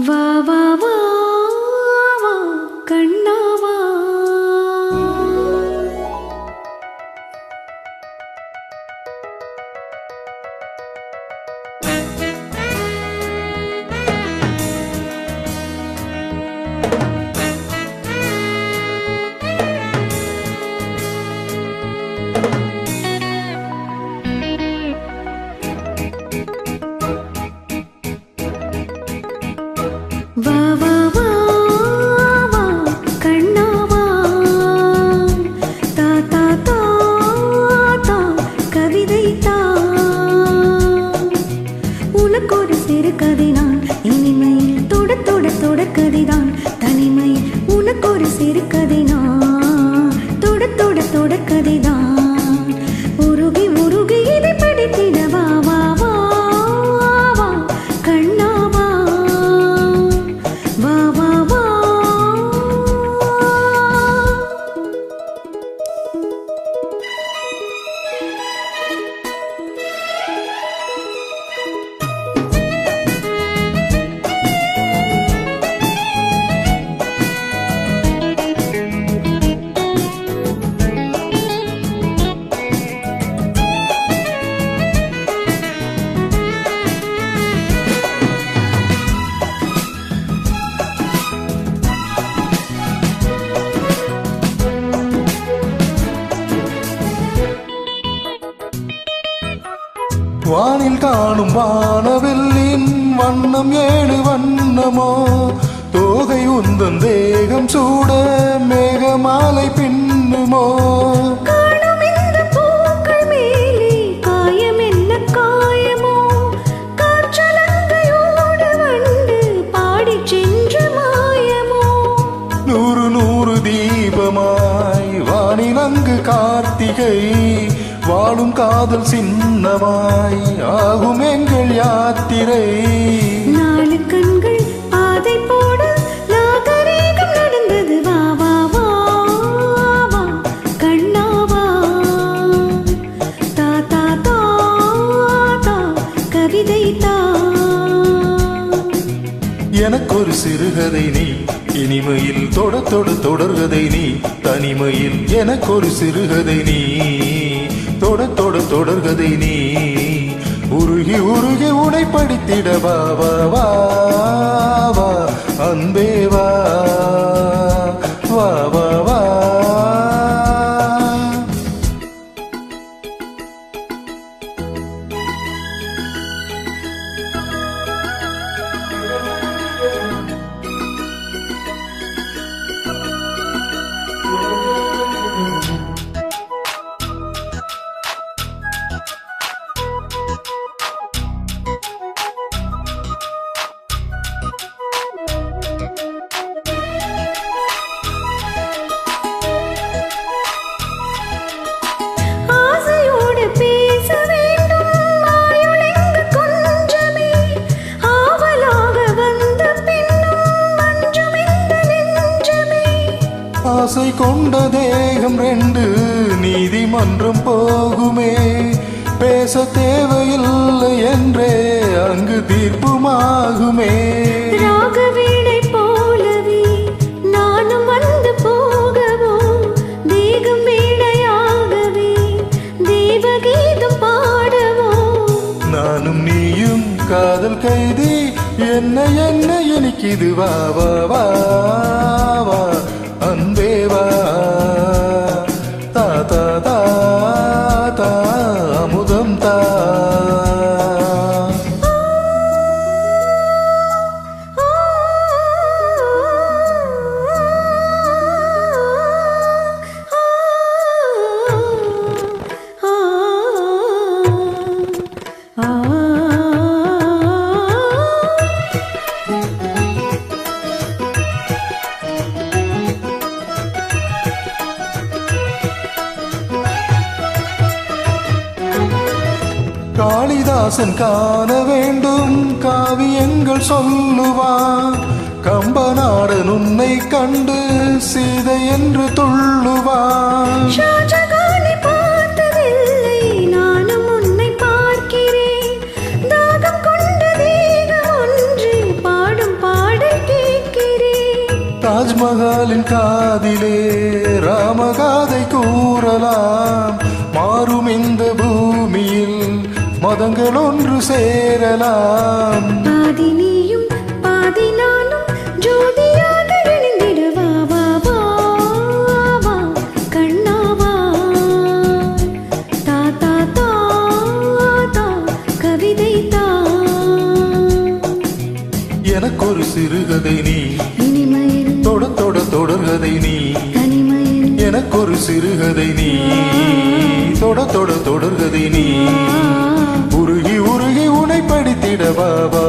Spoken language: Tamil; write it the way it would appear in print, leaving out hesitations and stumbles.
வா வா வா வா கண்ணா வா. வா வா வா வா கண்ணா வா. தா தா தா தா கவிதை தா. உனக்கு ஒரு சிறு கதைதான் இனிமையில் தொட தொட தொடர்கதைதான் தனிமையில். உனக்கு ஒரு சிறு கதைதான் தொட தொட தொடர்கதைதான். உருகி உருகி இதை படித்திட வா வா வா வா கண்ணா வா. வா வா வா. வானில் காணும் வானவெல்லின் வண்ணம் ஏழு வண்ணமோ. தோகை உந்தன் தேகம் சூட மேகமாலை பின்னுமோ. காணும் இந்த பூக்கள் மேலே காயம் என்ன காயமோ. காற்றலங்கையோடு வந்து பாடிச் சென்ற மாயமோ. நூறு நூறு தீபமாய் வானில் அங்கு கார்த்திகை வாழும் காதல் சின்னமாய் ஆகும் எங்கள் யாத்திரை. நாலு கண்கள் பாதை போட நாகரீகம் நடந்தது. வா வா வா வா கண்ணா வா. தா தா தா தா கவிதை தா. எனக்கொரு சிறுகதை நீ இனிமையில் தொட தொட தொடர்கதை நீ தனிமையில். எனக்கொரு சிறுகதை நீ தொட தொட தொடர்கதை நீ. உருகி உருகி உனை படித்திட வா வா வா வா அன்பே வா வா வா வா. ஆசையோடு பேச வேண்டும் ஆயுளெங்கு கொஞ்சமே. ஆவலாக வந்த பின்னும் மஞ்சும் இந்த நெஞ்சமே. ஆசை கொண்ட தேகம் ரெண்டு நீதிமன்றம் போகுமே. பேச தேவையில்லை என்றே அங்கு தீர்ப்புமாகுமே. ராகவீணை போலவே நானும் வந்து போகவோ. தேகம் வீணையாகவே தேவகீதம் பாடவோ. நானும் நீயும் காதல் கைதி என்ன என்ன எனக்கிது வா வா வா வா அன்பே வா. தா தா தா தா அமுதம் தா. காளிதாசன் காண வேண்டும் காவியங்கள் சொல்லுவான். கம்பநாடன் உன்னை கண்டு சீதை என்று துள்ளுவான். ஷாஜகானை பார்த்ததில்லை நானும் உன்னை பார்க்கிறேன். தாகம் கொண்ட தேகம் ஒன்று பாடும் பாட தாஜ்மஹாலின் காதிலே ராமகாதை கூறலாம். மாறும் இந்த பூமியில் மதங்கள் ஒன்று சேரலாம். பாதி நீயும் பாதி நானும் ஜோதியாக இணைந்திடவா வா வா வா கண்ணாவா. தா தா தா தா கவிதை தா. எனக்கொரு சிறுகதை நீ, இனிமையில் தொட தொட தொடர்கதை நீ. தனிமையில் எனக்கொரு சிறுகதை நீ, தொட தொட தொடர்கதை நீ. உருகி உருகி உனை படித்திட பாபா.